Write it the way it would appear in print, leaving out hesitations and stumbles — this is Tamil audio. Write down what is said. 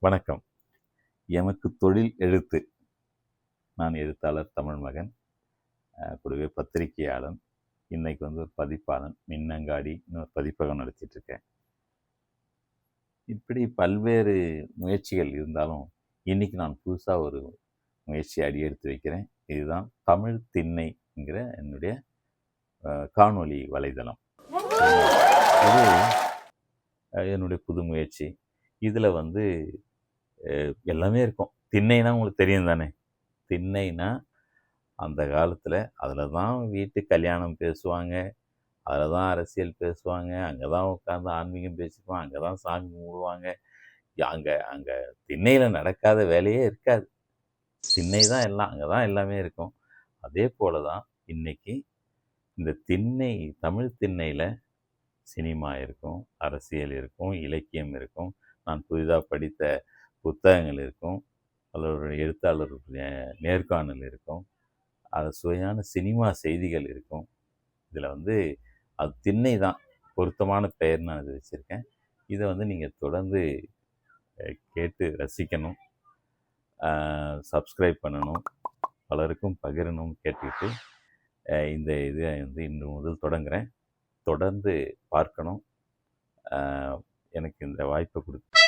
வணக்கம். எமக்கு தொழில் எழுத்து. நான் எழுத்தாளர் தமிழ்மகன். கூடவே பத்திரிகையாளன். இன்னைக்கு ஒரு பதிப்பாளன். மின்னங்காடி இன்னொரு பதிப்பகம் நடத்திட்டுருக்கேன். இப்படி பல்வேறு முயற்சிகள் இருந்தாலும் இன்னைக்கு நான் புதுசாக ஒரு முயற்சி அடியெடுத்து வைக்கிறேன். இதுதான் தமிழ் திண்ணைங்கிற என்னுடைய காணொளி வலைதளம். இது என்னுடைய புது முயற்சி. இதில் எல்லாமே இருக்கும். திண்ணைனா உங்களுக்கு தெரியும் தானே. திண்ணைனா அந்த காலத்தில் அதில் தான் வீட்டு கல்யாணம் பேசுவாங்க, அதில் தான் அரசியல் பேசுவாங்க, அங்கே தான் உட்காந்து ஆன்மீகம் பேசிப்பாங்க, அங்கே தான் சாமி கும்பிடுவாங்க. அங்கே அங்கே திண்ணையில் நடக்காத வேலையே இருக்காது. திண்ணை தான் எல்லாம், அங்கே தான் எல்லாமே இருக்கும். அதே போல தான் இன்னைக்கு இந்த திண்ணை, தமிழ் திண்ணையில் சினிமா இருக்கும், அரசியல் இருக்கும், இலக்கியம் இருக்கும், நான் புதிதாக படித்த புத்தகங்கள் இருக்கும், அதில் எழுத்தாளருடைய நேர்காணல் இருக்கும், அது சுவையான சினிமா செய்திகள் இருக்கும். இதில் அது திண்ணை தான் பொருத்தமான பெயர் நான் இது வச்சுருக்கேன். இதை நீங்கள் தொடர்ந்து கேட்டு ரசிக்கணும், சப்ஸ்கிரைப் பண்ணணும், பலருக்கும் பகிரணும்னு கேட்டுக்கிட்டு இந்த இதை இன்று முதல் தொடங்குகிறேன். தொடர்ந்து பார்க்கணும். எனக்கு இந்த வாய்ப்பை கொடுத்து